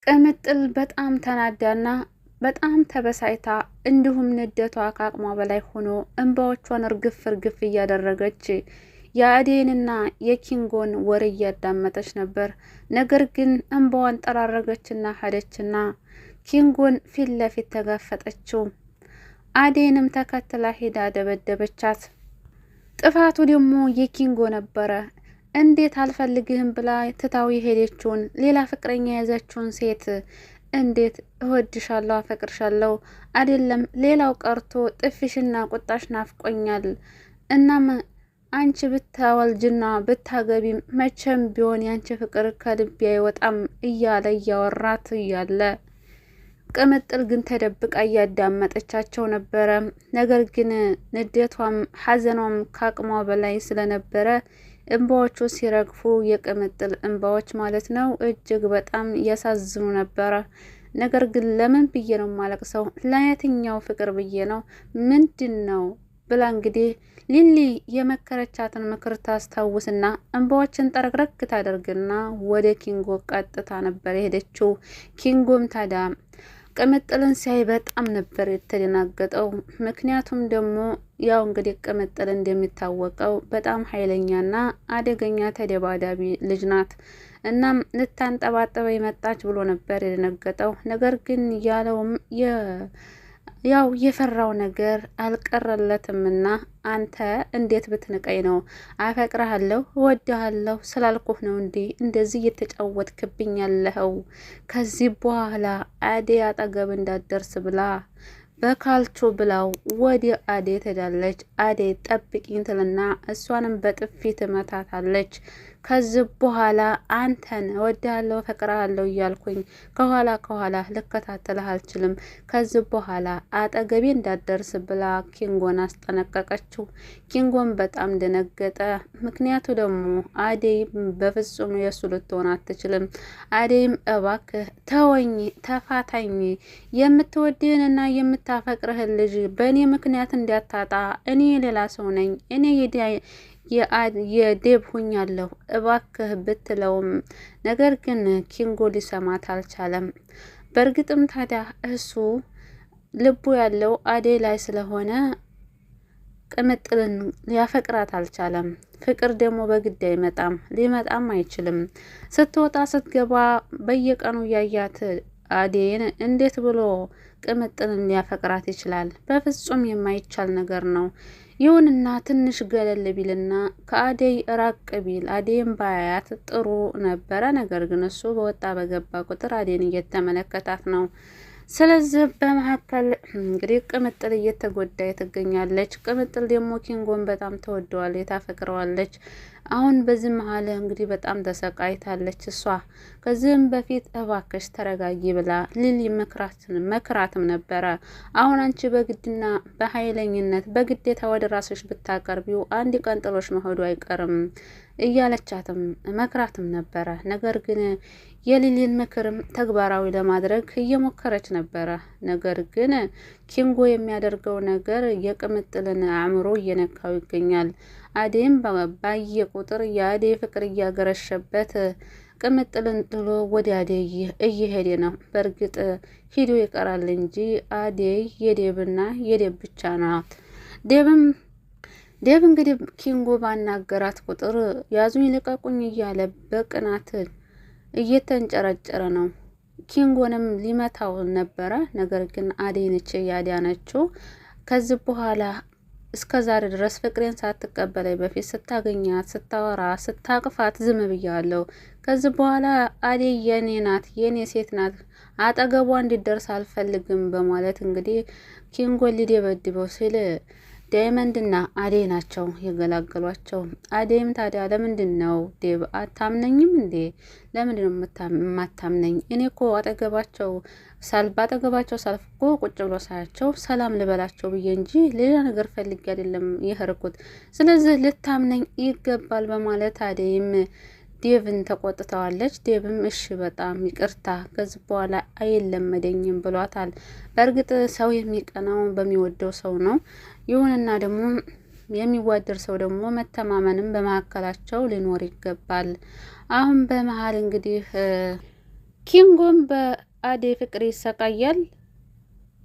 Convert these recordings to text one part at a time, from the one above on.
ቅምጥል በጣም ተናዳና በጣም ተበሳይታ እንዲሁም ንደቷ ከአቅሟ በላይ ሆኖ እንባዎቿን እርግፍ እያደረገች የአዴንና የኪንጎን ወሬ እያዳመጠች ነበር። ነገር ግን እንባዋን ጠራረገችና ሄደችና ኪንጎን ፊት ለፊት ተጋፈጠችው። አዴንም ተከትላ ሄዳ ደበደበቻት። ጥፋቱ ደግሞ የኪንጎ ነበረ። እንዴት አልፈልግህም ብላ ትታው የሄደችውን ሌላ ፍቅረኛ የያዘችውን ሴት እንዴት እወድሻለሁ አፈቅርሻለሁ አይደለም ሌላው ቀርቶ ጥፊሽና ቁጣሽ ናፍቆኛል። እናም አንቺ ብታወልጅና ብታገቢም መቼም ቢሆን ያንቺ ፍቅር ከልቤ አይወጣም እያለ እያወራት እያለ ቅምጥል ግን ተደብቃ እያዳመጠቻቸው ነበረ። ነገር ግን ንዴቷም ሐዘኗም ከአቅሟ በላይ ስለነበረ እንባዎቹ ሲረግፉ የቅምጥል እንባዎች ማለት ነው እጅግ በጣም ያሳዝኑ ነበረ። ነገር ግን ለምን ብዬ ነው ማለቅሰው? ለየትኛው ፍቅር ብዬ ነው? ምንድን ነው ብላ እንግዲህ ሊሊ የመከረቻትን ምክር ታስታውስና እንባዎችን ጠረግረግ ታደርግና ወደ ኪንጎ ቀጥታ ነበር የሄደችው። ኪንጎም ታዲያ ቅምጥልን ሲያይ በጣም ነበር የተደናገጠው። ምክንያቱም ደግሞ ያው እንግዲህ ቅምጥል እንደሚታወቀው በጣም ኃይለኛና አደገኛ ተደባዳቢ ልጅ ናት። እናም ልታንጠባጠበ የመጣች ብሎ ነበር የደነገጠው። ነገር ግን ያለውም ያው የፈራው ነገር አልቀረለትምና አንተ እንዴት ብትንቀኝ ነው? አፈቅርሃለሁ እወድሃለሁ ስላልኩህ ነው እንዴ እንደዚህ እየተጫወትክብኝ ያለኸው? ከዚህ በኋላ አዴ አጠገብ እንዳትደርስ ብላ በካልቾ ብላው ወደ አዴ ትሄዳለች። አዴ ጠብቂኝ ትልና እሷንም በጥፊ ትመታታለች። ከዚህ በኋላ አንተን እወድሃለሁ ፈቅርሃለሁ እያልኩኝ ከኋላ ልከታተልህ አልችልም። ከዚህ በኋላ አጠገቤ እንዳትደርስ ብላ ኪንጎን አስጠነቀቀችው። ኪንጎን በጣም ደነገጠ። ምክንያቱ ደግሞ አዴይም በፍጹም የሱ ልትሆን አትችልም። አዴይም እባክህ ተወኝ፣ ተፋታኝ፣ የምትወድህንና የምታፈቅርህን ልጅ በእኔ ምክንያት እንዳታጣ፣ እኔ ሌላ ሰው ነኝ፣ እኔ የዴብ ሁኛለሁ እባክህ ብትለውም ነገር ግን ኪንጎ ሊሰማት አልቻለም። በእርግጥም ታዲያ እሱ ልቡ ያለው አዴ ላይ ስለሆነ ቅምጥልን ሊያፈቅራት አልቻለም። ፍቅር ደግሞ በግድ አይመጣም፣ ሊመጣም አይችልም። ስትወጣ ስትገባ በየቀኑ ያያት አዴን እንዴት ብሎ ቅምጥልን ሊያፈቅራት ይችላል? በፍጹም የማይቻል ነገር ነው። ይሁንና ትንሽ ገለል ቢልና ከአዴይ ራቅ ቢል አዴይም ባያት ጥሩ ነበረ። ነገር ግን እሱ በወጣ በገባ ቁጥር አዴን እየተመለከታት ነው። ስለዚህ በመካከል እንግዲህ ቅምጥል እየተጎዳይ ትገኛለች። ቅምጥል ደግሞ ኪንጎን በጣም ተወደዋለች፣ ታፈቅረዋለች። አሁን በዚህ መሀል እንግዲህ በጣም ተሰቃይታለች እሷ። ከዚህም በፊት እባክሽ ተረጋጊ ብላ ሊሊ መክራትም ነበረ። አሁን አንቺ በግድና በኃይለኝነት በግዴታ ወደ ራስሽ ብታቀርቢው አንድ ቀን ጥሎሽ መሄዱ አይቀርም እያለቻትም መክራትም ነበረ። ነገር ግን የሊሊን ምክርም ተግባራዊ ለማድረግ እየሞከረች ነበረ። ነገር ግን ኪንጎ የሚያደርገው ነገር የቅምጥልን አእምሮ እየነካው ይገኛል። አዴም ባየ ቁጥር የአዴ ፍቅር እያገረሸበት ቅምጥልን ጥሎ ወደ አዴይ እየሄደ ነው። በእርግጥ ሂዶ ይቀራል እንጂ አዴይ የዴብና የዴብ ብቻ ናት። ዴብ እንግዲህ ኪንጎ ባናገራት ቁጥር ያዙኝ ልቀቁኝ እያለ በቅናት እየተንጨረጨረ ነው። ኪንጎንም ሊመታው ነበረ። ነገር ግን አዴይ ነች ያዳነችው። ከዚህ በኋላ እስከ ዛሬ ድረስ ፍቅሬን ሳትቀበለኝ በፊት ስታገኛት፣ ስታወራ፣ ስታቅፋት ዝም ብያለሁ። ከዚህ በኋላ አዴይ የኔ ናት፣ የኔ ሴት ናት፣ አጠገቧ እንዲደርስ አልፈልግም በማለት እንግዲህ ኪንጎን ሊደበድበው ሲል ዳይመንድና አዴይ ናቸው የገላገሏቸው። አዴይም ታዲያ ለምንድን ነው ዴብ አታምነኝም እንዴ? ለምንድን ነው የማታምነኝ? እኔ እኮ ባጠገባቸው ሳልፍ እኮ ቁጭ ብሎ ሳያቸው ሰላም ልበላቸው ብዬ እንጂ ሌላ ነገር ፈልጌ አይደለም የሄድኩት። ስለዚህ ልታምነኝ ይገባል በማለት አዴይም ዴቭን ተቆጥተዋለች። ዴቭም እሺ በጣም ይቅርታ ከዚህ በኋላ አይለመደኝም ብሏታል። በእርግጥ ሰው የሚቀናው በሚወደው ሰው ነው። ይሁንና ደግሞ የሚዋደድ ሰው ደግሞ መተማመንም በመካከላቸው ሊኖር ይገባል። አሁን በመሀል እንግዲህ ኪንጎም በአደይ ፍቅር ይሰቃያል።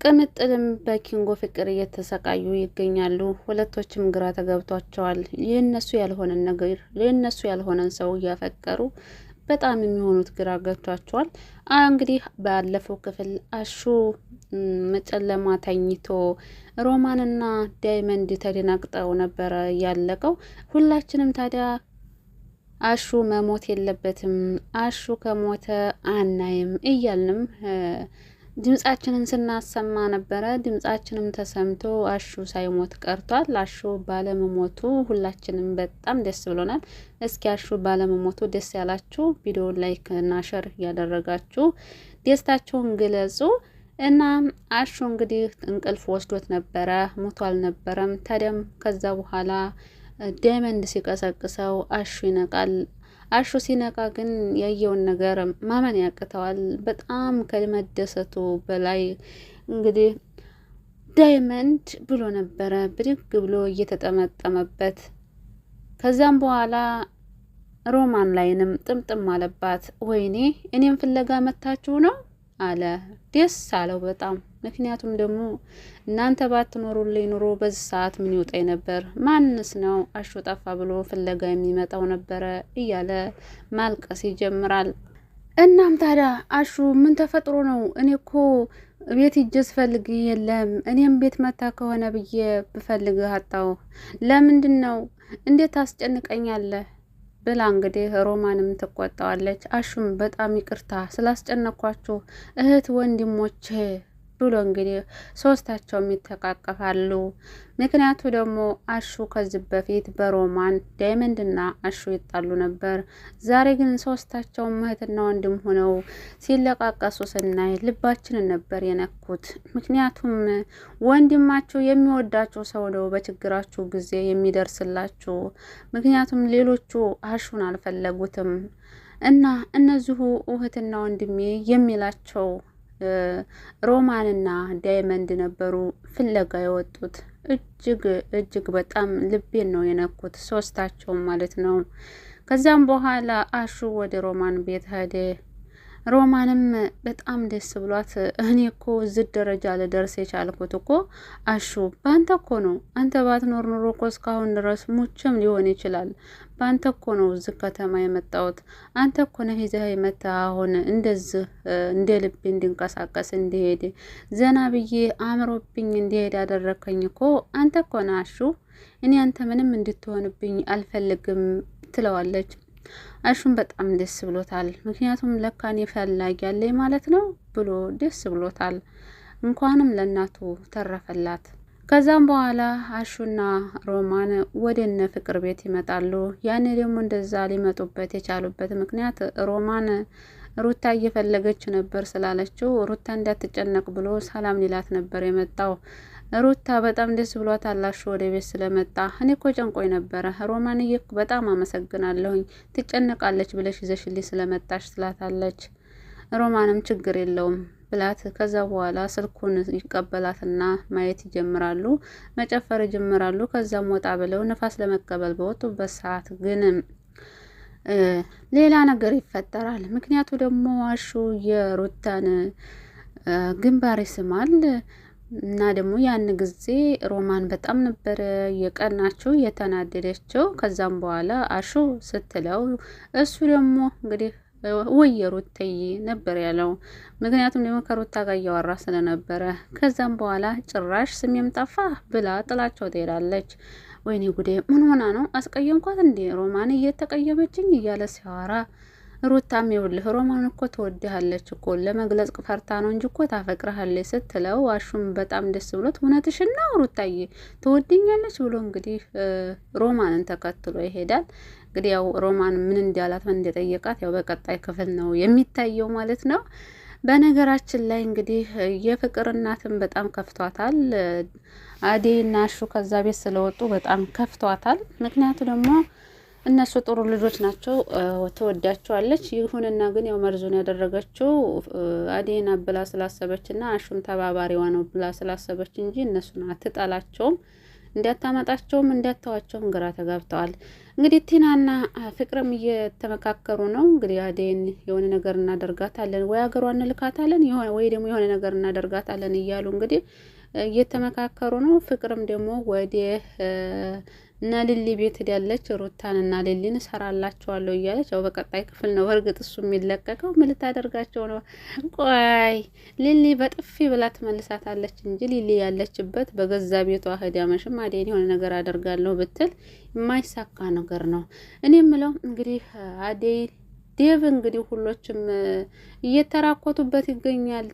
ቅምጥልም በኪንጎ ፍቅር እየተሰቃዩ ይገኛሉ። ሁለቶችም ግራ ተገብቷቸዋል። የእነሱ ያልሆነን ነገር የእነሱ ያልሆነን ሰው እያፈቀሩ በጣም የሚሆኑት ግራ ገብቷቸዋል። እንግዲህ ባለፈው ክፍል አሹ መጨለማ ተኝቶ ሮማንና ዳይመንድ ተደናግጠው ነበረ ያለቀው። ሁላችንም ታዲያ አሹ መሞት የለበትም፣ አሹ ከሞተ አናይም እያልንም ድምጻችንን ስናሰማ ነበረ። ድምጻችንም ተሰምቶ አሹ ሳይሞት ቀርቷል። አሹ ባለመሞቱ ሁላችንም በጣም ደስ ብሎናል። እስኪ አሹ ባለመሞቱ ደስ ያላችሁ ቪዲዮ ላይክ እና ሸር እያደረጋችሁ ደስታችሁን ግለጹ። እና አሹ እንግዲህ እንቅልፍ ወስዶት ነበረ፣ ሞቶ አልነበረም። ታዲያም ከዛ በኋላ ዳይመንድ ሲቀሰቅሰው አሹ ይነቃል። አሹ ሲነቃ ግን ያየውን ነገር ማመን ያቅተዋል። በጣም ከመደሰቱ በላይ እንግዲህ ዳይመንድ ብሎ ነበረ ብድግ ብሎ እየተጠመጠመበት። ከዛም በኋላ ሮማን ላይንም ጥምጥም አለባት። ወይኔ እኔም ፍለጋ መታችሁ ነው አለ። ደስ አለው በጣም። ምክንያቱም ደግሞ እናንተ ባትኖሩልኝ ኑሮ በዚህ ሰዓት ምን ይውጣኝ ነበር? ማንስ ነው አሹ ጠፋ ብሎ ፍለጋ የሚመጣው ነበረ እያለ ማልቀስ ይጀምራል። እናም ታዲያ አሹ ምን ተፈጥሮ ነው? እኔ እኮ ቤት ሂጅ ስፈልግ የለም፣ እኔም ቤት መታ ከሆነ ብዬ ብፈልግህ አጣሁ። ለምንድን ነው? እንዴት ታስጨንቀኛለህ? ብላ እንግዲህ ሮማንም ትቆጣዋለች። አሹም በጣም ይቅርታ ስላስጨነኳችሁ እህት ወንድሞቼ ብሎ እንግዲህ ሶስታቸውም ይተቃቀፋሉ። ምክንያቱ ደግሞ አሹ ከዚህ በፊት በሮማን ዳይመንድና አሹ ይጣሉ ነበር። ዛሬ ግን ሶስታቸውም እህትና ወንድም ሆነው ሲለቃቀሱ ስናይ ልባችንን ነበር የነኩት። ምክንያቱም ወንድማችሁ የሚወዳችሁ ሰው ነው በችግራችሁ ጊዜ የሚደርስላችሁ። ምክንያቱም ሌሎቹ አሹን አልፈለጉትም እና እነዚሁ እህትና ወንድሜ የሚላቸው ሮማንና ዳይመንድ ነበሩ ፍለጋ የወጡት። እጅግ በጣም ልቤን ነው የነኩት ሶስታቸውም ማለት ነው። ከዛም በኋላ አሹ ወደ ሮማን ቤት ሄደ። ሮማንም በጣም ደስ ብሏት እኔ እኮ እዚህ ደረጃ ልደርስ የቻልኩት እኮ አሹ በአንተ እኮ ነው። አንተ ባትኖር ኑሮ እኮ እስካሁን ድረስ ሙችም ሊሆን ይችላል። በአንተ እኮ ነው እዚህ ከተማ የመጣሁት። አንተ እኮ ነህ ይዘህ የመጣህ አሁን እንደዚህ እንደ ልቤ እንድንቀሳቀስ እንዲሄድ ዘና ብዬ አምሮብኝ እንዲሄድ ያደረከኝ እኮ አንተ እኮ ነህ አሹ። እኔ አንተ ምንም እንድትሆንብኝ አልፈልግም ትለዋለች። አሹም በጣም ደስ ብሎታል። ምክንያቱም ለካኔ ፈላጊ ያለኝ ማለት ነው ብሎ ደስ ብሎታል። እንኳንም ለእናቱ ተረፈላት። ከዛም በኋላ አሹና ሮማን ወደ እነ ፍቅር ቤት ይመጣሉ። ያኔ ደግሞ እንደዛ ሊመጡበት የቻሉበት ምክንያት ሮማን ሩታ እየፈለገች ነበር ስላለችው ሩታ እንዳትጨነቅ ብሎ ሰላም ሊላት ነበር የመጣው። ሩታ በጣም ደስ ብሏታል አሹ ወደ ቤት ስለመጣ። እኔ እኮ ጨንቆኝ ነበረ ሮማንዬ በጣም አመሰግናለሁኝ ትጨነቃለች ብለሽ ይዘሽልኝ ስለመጣሽ ትላታለች። ሮማንም ችግር የለውም ብላት ከዛ በኋላ ስልኩን ይቀበላትና ማየት ይጀምራሉ፣ መጨፈር ይጀምራሉ። ከዛም ወጣ ብለው ነፋስ ለመቀበል በወጡበት ሰዓት ግን ሌላ ነገር ይፈጠራል። ምክንያቱ ደግሞ አሹ የሩታን ግንባር ይስማል እና ደግሞ ያን ጊዜ ሮማን በጣም ነበረ የቀናቸው የተናደደችው። ከዛም በኋላ አሹ ስትለው እሱ ደግሞ እንግዲህ ወይ ሩታዬ ነበር ያለው። ምክንያቱም ደግሞ ከሩታ ጋር እያወራ ስለነበረ። ከዛም በኋላ ጭራሽ ስሜም ጠፋ ብላ ጥላቸው ትሄዳለች። ወይኔ ጉዴ ምን ሆና ነው? አስቀየምኳት እንዴ ሮማን እየተቀየመችኝ እያለ ሲያወራ ሩታም ይኸውልህ ሮማን እኮ ትወድሃለች እኮ ለመግለጽ ፈርታ ነው እንጂ እኮ ታፈቅርሃለች ስትለው አሹም በጣም ደስ ብሎት እውነትሽን ነው ሩታዬ ትወድኛለች ብሎ እንግዲህ ሮማንን ተከትሎ ይሄዳል። እንግዲህ ያው ሮማን ምን እንዳላት ምን እንደጠየቃት ያው በቀጣይ ክፍል ነው የሚታየው ማለት ነው። በነገራችን ላይ እንግዲህ የፍቅር እናትም በጣም ከፍቷታል። አዴና አሹ ከዛ ቤት ስለወጡ በጣም ከፍቷታል። ምክንያቱ ደግሞ እነሱ ጥሩ ልጆች ናቸው፣ ትወዳቸዋለች። ይሁንና ግን ያው መርዙን ያደረገችው አዴና ብላ ስላሰበችና አሹም ተባባሪዋ ነው ብላ ስላሰበች እንጂ እነሱን አትጠላቸውም። እንዳታመጣቸውም እንዳታዋቸውም ግራ ተጋብተዋል። እንግዲህ ቲናና ፍቅርም እየተመካከሩ ነው። እንግዲህ አደይን የሆነ ነገር እናደርጋታለን ወይ ሀገሯን እንልካታለን ወይ ደግሞ የሆነ ነገር እናደርጋታለን እያሉ እንግዲህ እየተመካከሩ ነው። ፍቅርም ደግሞ ወደ እና ሊሊ ቤት ሄዳለች። ሩታን እና ሊሊን እሰራላቸዋለሁ እያለች ያው በቀጣይ ክፍል ነው በእርግጥ እሱ የሚለቀቀው። ምን ልታደርጋቸው ነው? ቆይ ሊሊ በጥፊ ብላ ትመልሳታለች እንጂ ሊሊ ያለችበት በገዛ ቤቷ ሄዳ መሽም አደይን የሆነ ነገር አደርጋለሁ ብትል የማይሳካ ነገር ነው። እኔ የምለው እንግዲህ አደይ ዴቭ እንግዲህ ሁሎችም እየተራኮቱበት ይገኛል።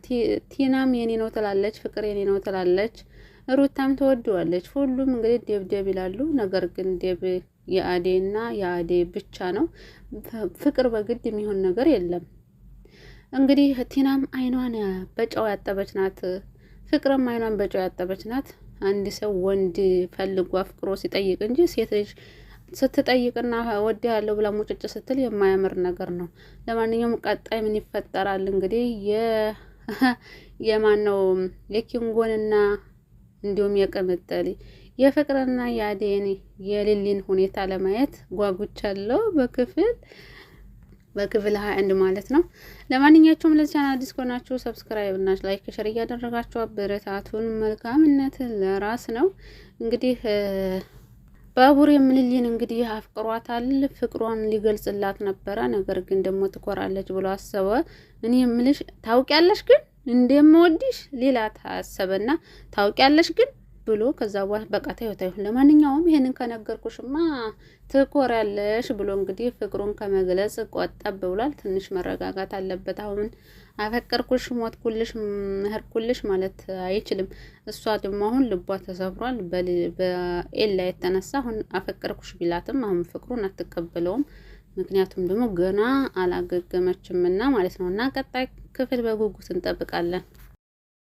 ቲናም የኔ ነው ትላለች፣ ፍቅር የኔ ነው ትላለች፣ ሩታም ተወደዋለች። ሁሉም እንግዲህ ዴብ ይላሉ። ነገር ግን ዴብ የአዴና የአዴ ብቻ ነው። ፍቅር በግድ የሚሆን ነገር የለም። እንግዲህ ቲናም አይኗን በጨው ያጠበች ናት፣ ፍቅርም አይኗን በጨው ያጠበች ናት። አንድ ሰው ወንድ ፈልጎ አፍቅሮ ሲጠይቅ እንጂ ሴት ልጅ ስትጠይቅና ወድሃለሁ ብላ ሙጭጭ ስትል የማያምር ነገር ነው። ለማንኛውም ቀጣይ ምን ይፈጠራል እንግዲህ የማነው የኪንጎንና እንዲሁም የቅምጥል የፍቅርና የአዴን የሊሊን ሁኔታ ለማየት ጓጉቻለሁ በክፍል 21 ማለት ነው። ለማንኛውም ለዚህ ቻናል አዲስ ከሆናችሁ ሰብስክራይብ እና ላይክ ሼር እያደረጋችሁ አበረታቱን። መልካምነት ለራስ ነው። እንግዲህ ባቡሬም ሊሊን እንግዲህ አፍቅሯታል። ፍቅሯን ሊገልጽላት ነበረ። ነገር ግን ደግሞ ትኮራለች ብሎ አሰበ። እኔ የምልሽ ታውቂያለሽ ግን እንደምወድሽ ሌላ ታሰበና ታውቂያለሽ ግን ብሎ ከዛ በኋላ በቃ ታዩታዩ። ለማንኛውም ይሄንን ከነገርኩሽማ ትኮሪያለሽ ብሎ እንግዲህ ፍቅሩን ከመግለጽ ቆጠብ ብሏል። ትንሽ መረጋጋት አለበት። አሁን አፈቀርኩሽ፣ ሞትኩልሽ፣ ምህርኩልሽ ማለት አይችልም። እሷ ደግሞ አሁን ልቧ ተሰብሯል በኤላ የተነሳ። አሁን አፈቀርኩሽ ቢላትም አሁን ፍቅሩን አትቀበለውም። ምክንያቱም ደግሞ ገና አላገገመችምና ማለት ነው። እና ቀጣይ ክፍል በጉጉት እንጠብቃለን።